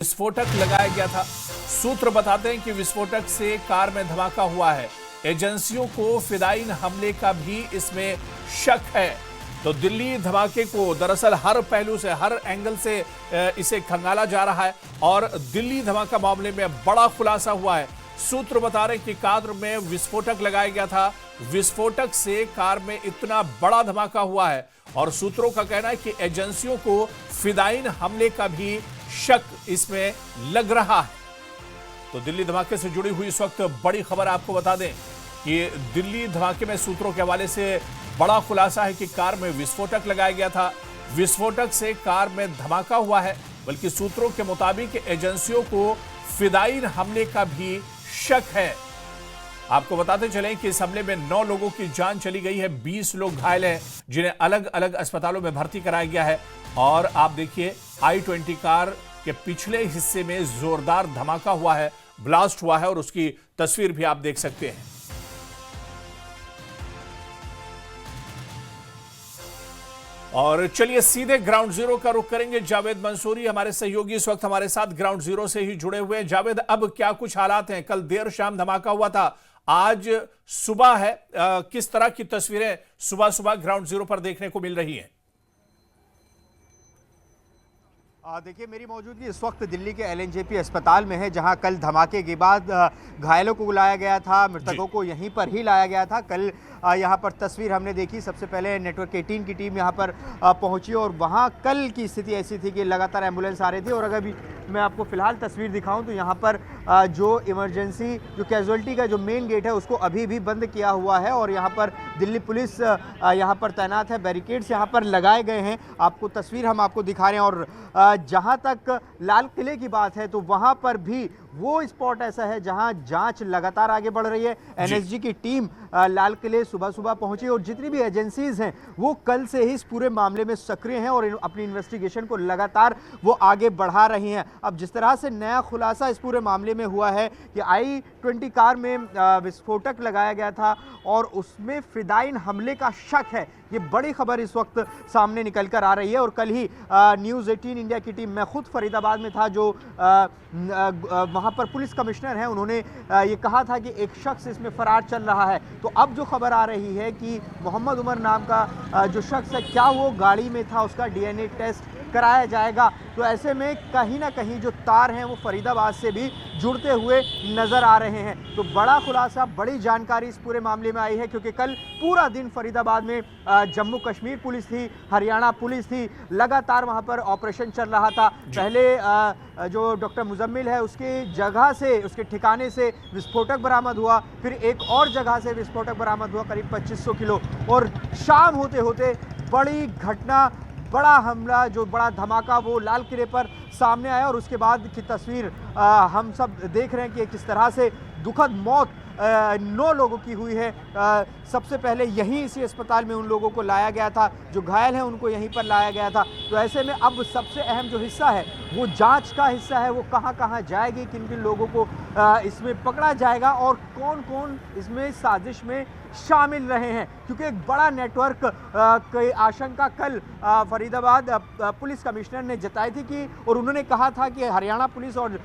विस्फोटक लगाया गया था। सूत्र बताते हैं कि विस्फोटक से कार में धमाका हुआ है। एजेंसियों को फिदायीन हमले का भी इसमें शक है। तो दिल्ली धमाके को दरअसल हर पहलू से, हर एंगल से इसे खंगाला जा रहा है और दिल्ली धमाका मामले में बड़ा खुलासा हुआ है। सूत्र बता रहे हैं कि कार में विस्फोटक लगाया गया था। विस्फोटक से कार में इतना बड़ा धमाका हुआ है और सूत्रों का कहना है कि एजेंसियों को फिदायीन हमले का भी शक इसमें लग रहा है। तो दिल्ली धमाके से जुड़ी हुई इस वक्त बड़ी खबर आपको बता दें कि दिल्ली धमाके में सूत्रों के हवाले से बड़ा खुलासा है कि कार में विस्फोटक लगाया गया था। विस्फोटक से कार में धमाका हुआ है, बल्कि सूत्रों के मुताबिक एजेंसियों को फिदायीन हमले का भी शक है। आपको बताते चलें कि इस हमले में 9 लोगों की जान चली गई है, 20 लोग घायल हैं जिन्हें अलग अलग अस्पतालों में भर्ती कराया गया है। और आप देखिए i20 कार के पिछले हिस्से में जोरदार धमाका हुआ है, ब्लास्ट हुआ है और उसकी तस्वीर भी आप देख सकते हैं। और चलिए सीधे ग्राउंड जीरो का रुख करेंगे। जावेद मंसूरी हमारे सहयोगी इस वक्त हमारे साथ ग्राउंड जीरो से ही जुड़े हुए हैं। जावेद, अब क्या कुछ हालात हैं? कल देर शाम धमाका हुआ था, आज सुबह है, किस तरह की तस्वीरें सुबह सुबह ग्राउंड जीरो पर देखने को मिल रही हैं? देखिए, मेरी मौजूदगी इस वक्त दिल्ली के एलएनजेपी अस्पताल में है, जहां कल धमाके के बाद घायलों को बुलाया गया था, मृतकों को यहीं पर ही लाया गया था। कल यहां पर तस्वीर हमने देखी, सबसे पहले नेटवर्क 18 की टीम यहां पर पहुंची और वहां कल की स्थिति ऐसी थी कि लगातार एम्बुलेंस आ रही थी। और अगर भी मैं आपको फिलहाल तस्वीर दिखाऊं तो यहाँ पर जो इमरजेंसी, जो कैजुअल्टी का जो मेन गेट है उसको अभी भी बंद किया हुआ है और यहाँ पर दिल्ली पुलिस यहाँ पर तैनात है, बैरिकेड्स यहाँ पर लगाए गए हैं। आपको तस्वीर हम आपको दिखा रहे हैं। और जहाँ तक लाल किले की बात है तो वहाँ पर भी वो स्पॉट ऐसा है जहां जांच लगातार आगे बढ़ रही है। एनएसजी की टीम लाल किले सुबह सुबह पहुंची और जितनी भी एजेंसीज हैं वो कल से ही इस पूरे मामले में सक्रिय हैं और अपनी इन्वेस्टिगेशन को लगातार वो आगे बढ़ा रही हैं। अब जिस तरह से नया खुलासा इस पूरे मामले में हुआ है कि i20 कार में विस्फोटक लगाया गया था और उसमें फिदायीन हमले का शक है, ये बड़ी खबर इस वक्त सामने निकल कर आ रही है। और कल ही न्यूज़ 18 इंडिया की टीम, मैं खुद फरीदाबाद में था, जो वहाँ पर पुलिस कमिश्नर हैं, उन्होंने ये कहा था कि एक शख्स इसमें फरार चल रहा है। तो अब जो खबर आ रही है कि मोहम्मद उमर नाम का जो शख्स है, क्या वो गाड़ी में था, उसका डीएनए टेस्ट कराया जाएगा। तो ऐसे में कहीं ना कहीं जो तार हैं वो फरीदाबाद से भी जुड़ते हुए नज़र आ रहे हैं। तो बड़ा खुलासा, बड़ी जानकारी इस पूरे मामले में आई है, क्योंकि कल पूरा दिन फरीदाबाद में जम्मू कश्मीर पुलिस थी, हरियाणा पुलिस थी, लगातार वहां पर ऑपरेशन चल रहा था। पहले जो डॉक्टर मुजम्मिल है उसके जगह से, उसके ठिकाने से विस्फोटक बरामद हुआ, फिर एक और जगह से विस्फोटक बरामद हुआ करीब 2500 किलो। और शाम होते होते बड़ी घटना, बड़ा हमला, जो बड़ा धमाका वो लाल किले पर सामने आया। और उसके बाद की तस्वीर हम सब देख रहे हैं कि किस तरह से दुखद मौत 9 लोगों की हुई है। सबसे पहले यहीं इसी अस्पताल में उन लोगों को लाया गया था, जो घायल हैं उनको यहीं पर लाया गया था। तो ऐसे में अब सबसे अहम जो हिस्सा है वो जांच का हिस्सा है, वो कहां कहां जाएगी, किन किन लोगों को इसमें पकड़ा जाएगा और कौन कौन इसमें साजिश में शामिल रहे हैं। क्योंकि एक बड़ा नेटवर्क की आशंका कल फरीदाबाद पुलिस कमिश्नर ने जताई थी कि, और उन्होंने कहा था कि हरियाणा पुलिस और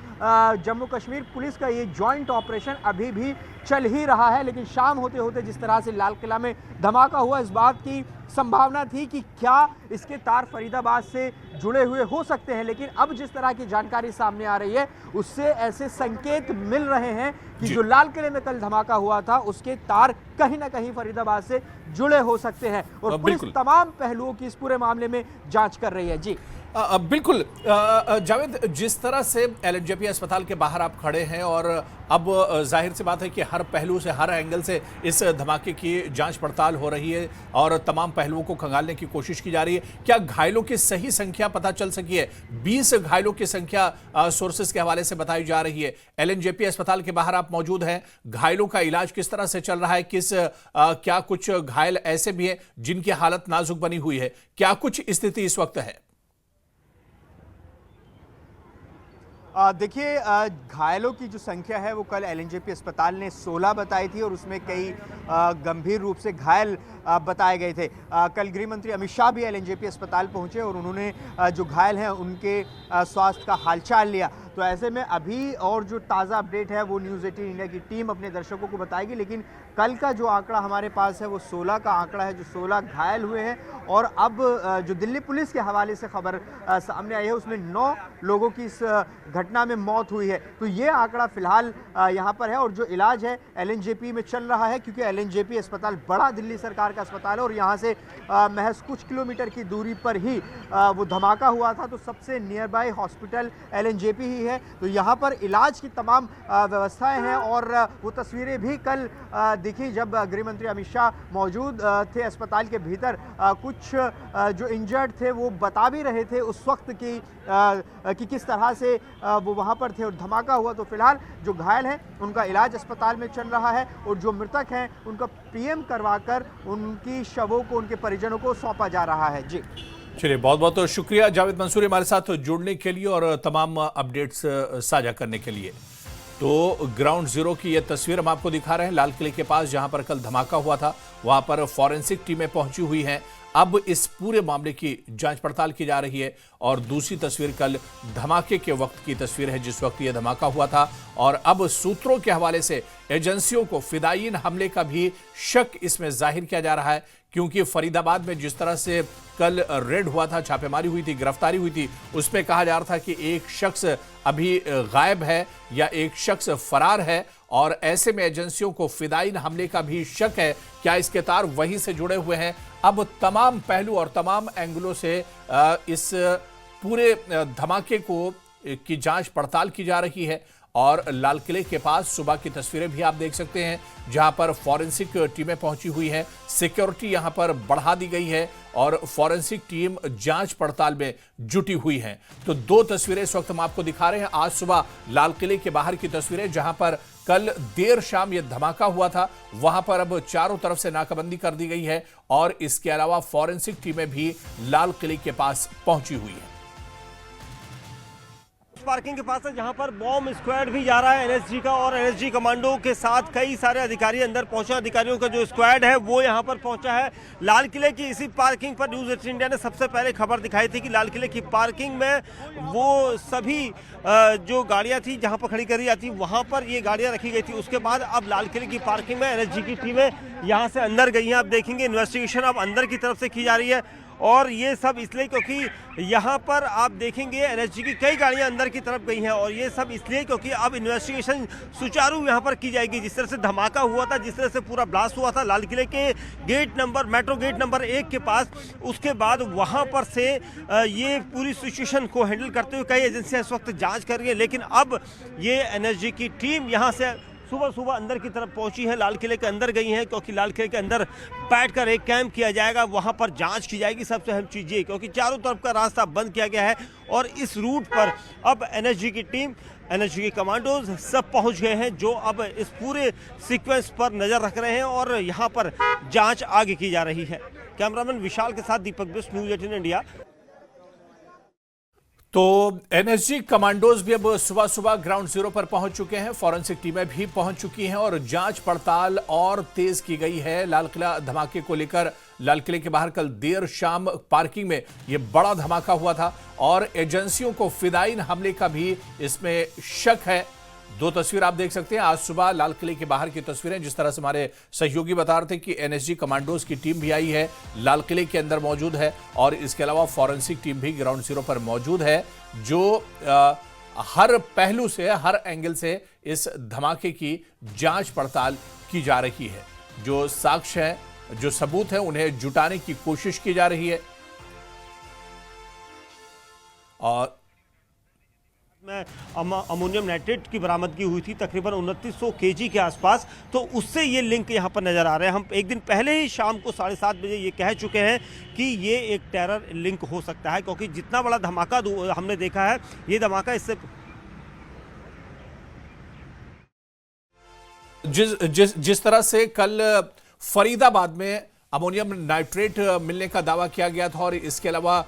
जम्मू कश्मीर पुलिस का ये जॉइंट ऑपरेशन अभी भी चल ही रहा है। लेकिन शाम होते होते जिस तरह से लाल किला में धमाका हुआ, इस बात की संभावना थी कि क्या इसके तार फरीदाबाद से जुड़े हुए हो सकते हैं। लेकिन अब जिस तरह की जानकारी सामने आ रही है उससे ऐसे संकेत मिल रहे हैं कि जो लाल किले में कल धमाका हुआ था उसके तार कहीं ना कहीं फरीदाबाद से जुड़े हो सकते हैं। और पुलिस तमाम पहलुओं की इस पूरे मामले में जांच कर रही है। जी बिल्कुल जावेद, जिस तरह से एलएनजेपी अस्पताल के बाहर आप खड़े हैं और अब जाहिर सी बात है कि हर पहलू से, हर एंगल से इस धमाके की जांच पड़ताल हो रही है और तमाम पहलुओं को खंगालने की कोशिश की जा रही है। क्या घायलों की सही संख्या पता चल सकी है? 20 घायलों की संख्या सोर्सेज के हवाले से बताई जा रही है। एलएनजेपी अस्पताल के बाहर आप मौजूद हैं, घायलों का इलाज किस तरह से चल रहा है? क्या कुछ घायल ऐसे भी हैं जिनकी हालत नाजुक बनी हुई है? क्या कुछ स्थिति इस वक्त है? देखिए, घायलों की जो संख्या है वो कल एलएनजेपी अस्पताल ने 16 बताई थी और उसमें कई गंभीर रूप से घायल बताए गए थे। कल गृह मंत्री अमित शाह भी एलएनजेपी अस्पताल पहुंचे और उन्होंने जो घायल हैं उनके स्वास्थ्य का हालचाल लिया। तो ऐसे में अभी और जो ताज़ा अपडेट है वो न्यूज़ 18 इंडिया की टीम अपने दर्शकों को बताएगी। लेकिन कल का जो आंकड़ा हमारे पास है वो 16 का आंकड़ा है, जो 16 घायल हुए हैं। और अब जो दिल्ली पुलिस के हवाले से खबर सामने आई है उसमें 9 लोगों की इस घटना में मौत हुई है। तो ये आंकड़ा फिलहाल यहाँ पर है। और जो इलाज है LNJP में चल रहा है, क्योंकि LNJP अस्पताल बड़ा दिल्ली सरकार का अस्पताल है और यहाँ से महज कुछ किलोमीटर की दूरी पर ही वो धमाका हुआ था। तो सबसे नियर बाय हॉस्पिटल LNJP ही है। तो यहाँ पर इलाज की तमाम व्यवस्थाएं हैं। और वो तस्वीरें भी कल दिखी जब गृह मंत्री अमित शाह मौजूद थे अस्पताल के भीतर। कुछ जो इंजर्ड थे वो बता भी रहे थे उस वक्त कि किस तरह से वो वहाँ पर थे और धमाका हुआ। तो फिलहाल जो घायल हैं उनका इलाज अस्पताल में चल रहा है और जो मृतक हैं उनका PM करवाकर उनकी शवों को उनके परिजनों को सौंपा जा रहा है। जी चलिए, बहुत बहुत शुक्रिया जावेद मंसूरी हमारे साथ जुड़ने के लिए और तमाम अपडेट्स साझा करने के लिए। तो ग्राउंड जीरो की यह तस्वीर हम आपको दिखा रहे हैं लाल किले के पास, जहां पर कल धमाका हुआ था। वहां पर फॉरेंसिक टीमें पहुंची हुई हैं। अब इस पूरे मामले की जांच पड़ताल की जा रही है। और दूसरी तस्वीर कल धमाके के वक्त की तस्वीर है, जिस वक्त यह धमाका हुआ था। और अब सूत्रों के हवाले से एजेंसियों को फिदायीन हमले का भी शक इसमें जाहिर किया जा रहा है, क्योंकि फरीदाबाद में जिस तरह से कल रेड हुआ था, छापेमारी हुई थी, गिरफ्तारी हुई थी, उसमें कहा जा रहा था कि एक शख्स अभी गायब है या एक शख्स फरार है। और ऐसे में एजेंसियों को फिदायीन हमले का भी शक है। क्या इसके तार वहीं से जुड़े हुए हैं? अब तमाम पहलू और तमाम एंगलों से इस पूरे धमाके की जांच पड़ताल की जा रही है। और लाल किले के पास सुबह की तस्वीरें भी आप देख सकते हैं, जहां पर फॉरेंसिक टीमें पहुंची हुई हैं। सिक्योरिटी यहां पर बढ़ा दी गई है और फॉरेंसिक टीम जांच पड़ताल में जुटी हुई है। तो 2 तस्वीरें इस वक्त हम आपको दिखा रहे हैं। आज सुबह लाल किले के बाहर की तस्वीरें, जहां पर कल देर शाम यह धमाका हुआ था। वहां पर अब चारों तरफ से नाकाबंदी कर दी गई है और इसके अलावा फॉरेंसिक टीमें भी लाल किले के पास पहुंची हुई है। पार्किंग के पास है जहां पर बॉम्ब स्क्वाड भी जा रहा है NSG का, और NSG कमांडो के साथ कई सारे अधिकारी अंदर पहुंचे। अधिकारियों का जो स्क्वाड है वो यहां पर पहुंचा है। लाल किले की इसी पार्किंग पर न्यूज़ 18 इंडिया ने सबसे पहले खबर दिखाई थी कि लाल किले की पार्किंग में वो सभी जो गाड़ियां थी जहां पर खड़ी करी जाती वहां पर ये गाड़ियां रखी गई थी। उसके बाद अब लाल किले की पार्किंग में NSG की टीमें यहां से अंदर गई हैं। आप देखेंगे इन्वेस्टिगेशन अब अंदर की तरफ से की जा रही है। और ये सब इसलिए क्योंकि यहाँ पर आप देखेंगे NSG की कई गाड़ियाँ अंदर की तरफ गई हैं। और ये सब इसलिए क्योंकि अब इन्वेस्टिगेशन सुचारू यहाँ पर की जाएगी। जिस तरह से धमाका हुआ था, जिस तरह से पूरा ब्लास्ट हुआ था लाल किले के मेट्रो गेट नंबर 1 के पास, उसके बाद वहाँ पर से ये पूरी सिचुएशन को हैंडल करते हुए कई एजेंसियाँ इस वक्त जाँच कर रही है। लेकिन अब ये NSG की टीम यहाँ से सुबह अंदर की तरफ पहुंची है, लाल किले के अंदर गई हैं, क्योंकि लाल किले के अंदर बैठकर एक कैंप किया जाएगा, वहां पर जांच की जाएगी। सबसे अहम चीज ये, क्योंकि चारों तरफ का रास्ता बंद किया गया है और इस रूट पर अब NSG की टीम, NSG के कमांडोज सब पहुंच गए हैं, जो अब इस पूरे सीक्वेंस पर नजर रख रहे हैं और यहां पर जांच आगे की जा रही है। कैमरामैन विशाल के साथ दीपक बिष्ट, न्यूज़ 18 इंडिया। तो NSG कमांडोज भी अब सुबह ग्राउंड जीरो पर पहुंच चुके हैं। फॉरेंसिक टीमें भी पहुंच चुकी हैं और जांच पड़ताल और तेज की गई है। लाल किला धमाके को लेकर लाल किले के बाहर कल देर शाम पार्किंग में यह बड़ा धमाका हुआ था और एजेंसियों को फिदायीन हमले का भी इसमें शक है। 2 तस्वीर आप देख सकते हैं आज सुबह लाल किले के बाहर की तस्वीरें, जिस तरह से हमारे सहयोगी बता रहे थे कि NSG कमांडोज की टीम भी आई है, लाल किले के अंदर मौजूद है। और इसके अलावा फॉरेंसिक टीम भी ग्राउंड जीरो पर मौजूद है, जो हर पहलू से, हर एंगल से इस धमाके की जांच पड़ताल की जा रही है। जो साक्ष्य हैं, जो सबूत हैं, उन्हें जुटाने की कोशिश की जा रही है। और में अमोनियम नाइट्रेट की बरामदगी हुई थी तकरीबन 2900 kg के आसपास, तो उससे ये लिंक यहाँ पर नज़र आ रहे हैं। हम एक दिन पहले ही शाम को 7:30 बजे ये कह चुके हैं कि ये एक टेरर लिंक हो सकता है, क्योंकि जितना बड़ा धमाका हमने देखा है, ये धमाका इससे जिस तरह से कल फरीदाबाद में अमोनियम नाइट्रेट मिलने का दावा किया गया था और इसके अलावा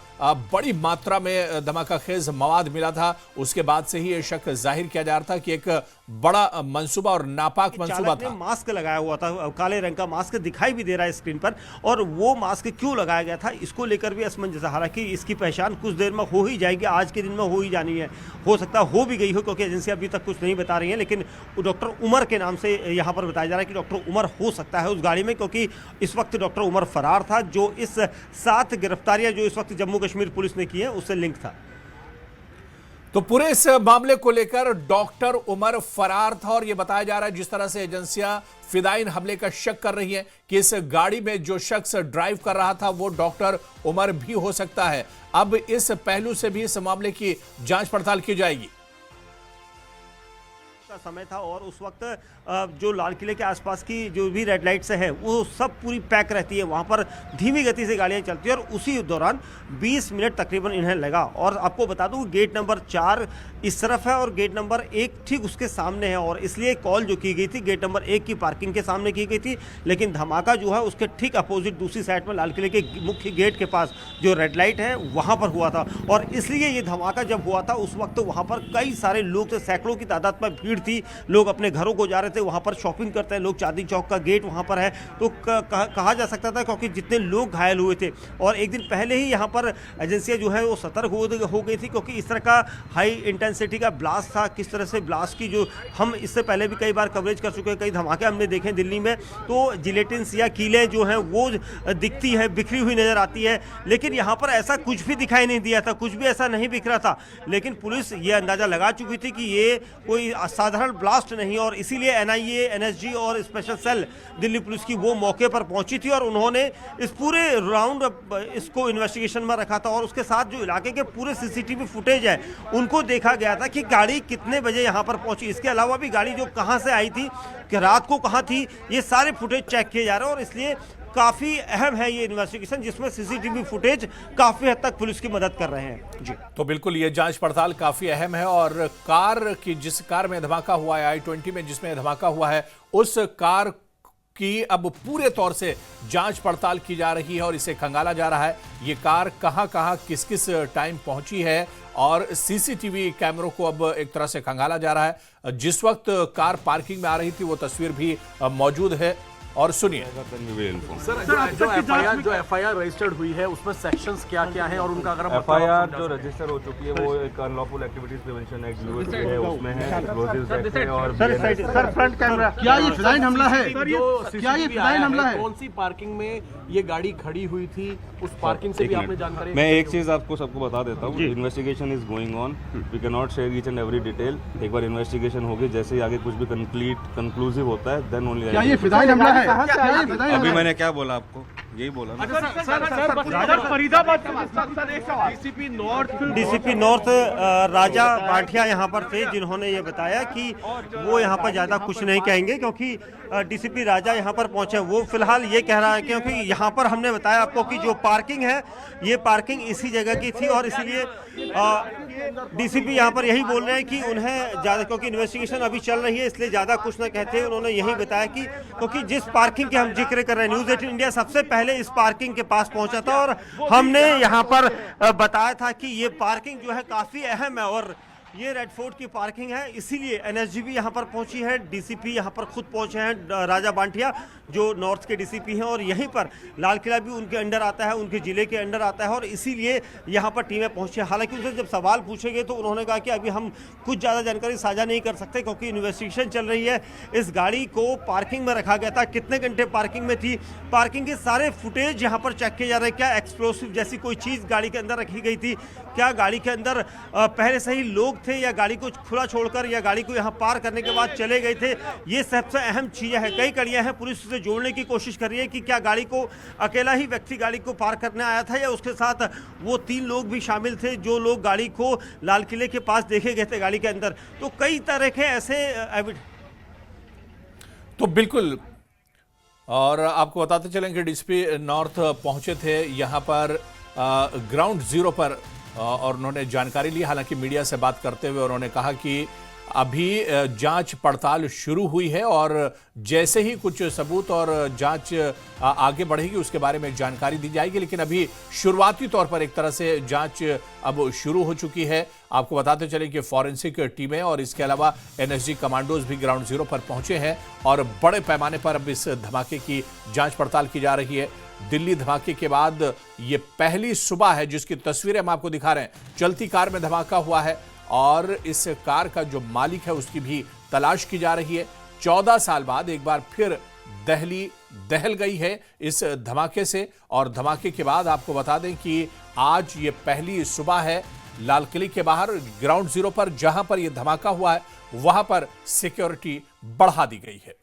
बड़ी मात्रा में धमाकाखेज मवाद मिला था। उसके बाद से ही यह शक जाहिर किया जा रहा था कि एक बड़ा मंसूबा और नापाक मंसूबा था। मास्क लगाया हुआ था, काले रंग का मास्क दिखाई भी दे रहा है स्क्रीन पर, और वो मास्क क्यों लगाया गया था इसको लेकर भी असमंजस। हालांकि इसकी पहचान कुछ देर में हो ही जाएगी, आज के दिन में हो ही जानी है, हो सकता हो भी गई हो क्योंकि एजेंसी अभी तक कुछ नहीं बता रही है। लेकिन डॉक्टर उमर के नाम से यहाँ पर बताया जा रहा है कि डॉक्टर उमर हो सकता है उस गाड़ी में, क्योंकि इस वक्त डॉक्टर उमर फरार था, जो इस 7 गिरफ्तारियां जो इस वक्त जम्मू कश्मीर पुलिस ने की है उससे लिंक था। तो पूरे इस मामले को लेकर डॉक्टर उमर फरार था और यह बताया जा रहा है जिस तरह से एजेंसियां फिदायीन हमले का शक कर रही हैं कि इस गाड़ी में जो शख्स ड्राइव कर रहा था वो डॉक्टर उमर भी हो सकता है। अब इस पहलू से भी इस मामले की जांच पड़ताल की जाएगी। समय था और उस वक्त जो लाल किले के आसपास की जो भी रेड लाइट्स है वो सब पूरी पैक रहती है, वहां पर धीमी गति से गाड़ियां चलती है और उसी दौरान 20 मिनट तकरीबन इन्हें लगा। और आपको बता दूं गेट नंबर 4 इस तरफ है और गेट नंबर 1 ठीक उसके सामने है, और इसलिए कॉल जो की गई थी गेट नंबर 1 की पार्किंग के सामने की गई थी, लेकिन धमाका जो है उसके ठीक अपोजिट दूसरी साइड में लाल किले के मुख्य गेट के पास जो रेड लाइट है वहां पर हुआ था। और इसलिए ये धमाका जब हुआ था उस वक्त वहां पर कई सारे लोग थे, सैकड़ों की तादाद में भीड़ थी, लोग अपने घरों को जा रहे थे, वहां पर शॉपिंग करते हैं लोग, चांदनी चौक का गेट वहां पर है, तो कहा जा सकता था क्योंकि जितने लोग घायल हुए थे। और एक दिन पहले ही यहां पर एजेंसियां जो है वो सतर्क हो गई थी क्योंकि इस तरह का हाई इंटेंसिटी का ब्लास्ट था। किस तरह से ब्लास्ट की जो हम इससे पहले भी कई बार कवरेज कर चुके हैं, कई धमाके हमने देखे दिल्ली में, तो जिलेटिन्स या कीलें जो हैं वो दिखती है, बिखरी हुई नजर आती है, लेकिन यहाँ पर ऐसा कुछ भी दिखाई नहीं दिया था, कुछ भी ऐसा नहीं बिखरा था। लेकिन पुलिस ये अंदाजा लगा चुकी थी कि ये कोई असाधारण ब्लास्ट नहीं, और इसीलिए एनआईए, एनएसजी और स्पेशल सेल दिल्ली पुलिस की वो मौके पर पहुंची थी और उन्होंने इस पूरे राउंड इसको इन्वेस्टिगेशन में रखा था। और उसके साथ जो इलाके के पूरे सीसीटीवी फुटेज है उनको देखा गया था कि गाड़ी कितने बजे यहाँ पर पहुंची, इसके अलावा भी गाड़ी जो कहाँ से आई थी, कि रात को कहाँ थी, ये सारे फुटेज चेक किए जा रहे हैं। और इसलिए काफी अहम है ये इन्वेस्टिगेशन जिसमें सीसीटीवी फुटेज काफी हद तक पुलिस की मदद कर रहे हैं। जी तो बिल्कुल ये जांच पड़ताल काफी अहम है और कार की जिस कार में धमाका हुआ है, i20 में जिसमें धमाका हुआ है, उस कार की अब पूरे तौर से जांच पड़ताल की जा रही है और इसे खंगाला जा रहा है ये कार कहां किस किस टाइम पहुंची है, और सीसीटीवी कैमरों को अब एक तरह से खंगाला जा रहा है। जिस वक्त कार पार्किंग में आ रही थी वो तस्वीर भी मौजूद है और सुनिए। सर जो एफआईआर रजिस्टर्ड हुई है उसमें सेक्शंस क्या क्या है और उनका अगर एफआईआर जो रजिस्टर हो चुकी है वो एक unlawful activities prevention act USA है, उसमें है एक्सप्लोसिव्स एक्ट है और सर फ्रंट कैमरा, क्या ये फिदायीन हमला है? क्या ये फिदायीन हमला है? कौन सी पार्किंग में ये गाड़ी खड़ी हुई थी, उस पार्किंग से भी आपने जानकारी? मैं एक चीज आपको सबको बता देता हूँ, investigation is going on, we can not share each and every detail. एक बार इन्वेस्टिगेशन होगी, जैसे ही आगे कुछ भी कंक्लूसिव होता है देन ओनली। क्या ये फिदायीन हमला है? अभी मैंने क्या बोला आपको, यही बोला ना। डीसीपी नॉर्थ राजा बांठिया यहाँ पर थे जिन्होंने ये बताया कि वो यहाँ पर ज्यादा कुछ नहीं कहेंगे क्योंकि डीसीपी राजा यहाँ पर पहुंचे। वो फिलहाल ये कह रहा है क्योंकि यहाँ पर हमने बताया आपको कि जो पार्किंग है ये पार्किंग इसी जगह की थी और इसीलिए डीसीपी यहाँ पर यही बोल रहे हैं कि उन्हें ज्यादा, क्योंकि इन्वेस्टिगेशन अभी चल रही है इसलिए ज्यादा कुछ ना कहते हैं। उन्होंने यही बताया कि क्योंकि जिस पार्किंग के हम जिक्र कर रहे हैं, न्यूज़ 18 इंडिया सबसे पहले इस पार्किंग के पास पहुंचा था और हमने यहाँ पर बताया था कि ये पार्किंग जो है काफी अहम है और ये रेड फोर्ट की पार्किंग है, इसीलिए एनएसजी भी यहाँ पर पहुंची है, डीसीपी यहाँ पर खुद पहुंचे हैं राजा बांठिया जो नॉर्थ के डीसीपी हैं, और यहीं पर लाल किला भी उनके अंडर आता है, उनके जिले के अंडर आता है और इसीलिए यहाँ पर टीमें पहुंची। हालांकि उनसे जब सवाल पूछे गए तो उन्होंने कहा कि अभी हम कुछ ज़्यादा जानकारी साझा नहीं कर सकते क्योंकि इन्वेस्टिगेशन चल रही है। इस गाड़ी को पार्किंग में रखा गया था, कितने घंटे पार्किंग में थी, पार्किंग के सारे फुटेज यहाँ पर चेक किए जा रहे हैं। क्या एक्सप्लोसिव जैसी कोई चीज़ गाड़ी के अंदर रखी गई थी, क्या गाड़ी के अंदर पहले से ही लोग थे या गाड़ी को खुला छोड़कर या गाड़ी को यहाँ पार करने के बाद चले गए थे, ये सबसे अहम चीज़ें हैं। कई कड़ियाँ हैं, पुलिस उसे जोड़ने की कोशिश कर रही है कि क्या गाड़ी को अकेला ही व्यक्ति गाड़ी को पार करने आया था या उसके साथ वो 3 लोग भी शामिल थे जो लोग गाड़ी को लाल किले के पास देखे गए थे गाड़ी के अंदर। तो कई तरह के ऐसे तो बिल्कुल, और आपको बताते चलें कि डीसीपी नॉर्थ पहुंचे थे यहाँ पर ग्राउंड जीरो पर और उन्होंने जानकारी ली। हालांकि मीडिया से बात करते हुए उन्होंने कहा कि अभी जांच पड़ताल शुरू हुई है और जैसे ही कुछ सबूत और जांच आगे बढ़ेगी उसके बारे में जानकारी दी जाएगी। लेकिन अभी शुरुआती तौर पर एक तरह से जांच अब शुरू हो चुकी है। आपको बताते चलें कि फॉरेंसिक टीमें और इसके अलावा एनएसजी कमांडोज भी ग्राउंड जीरो पर पहुंचे हैं और बड़े पैमाने पर अब इस धमाके की जांच पड़ताल की जा रही है। दिल्ली धमाके के बाद ये पहली सुबह है जिसकी तस्वीरें हम आपको दिखा रहे हैं। चलती कार में धमाका हुआ है और इस कार का जो मालिक है उसकी भी तलाश की जा रही है। 14 साल बाद एक बार फिर दिल्ली दहल गई है इस धमाके से। और धमाके के बाद आपको बता दें कि आज ये पहली सुबह है। लाल किले के बाहर ग्राउंड जीरो पर जहां पर यह धमाका हुआ है वहां पर सिक्योरिटी बढ़ा दी गई है।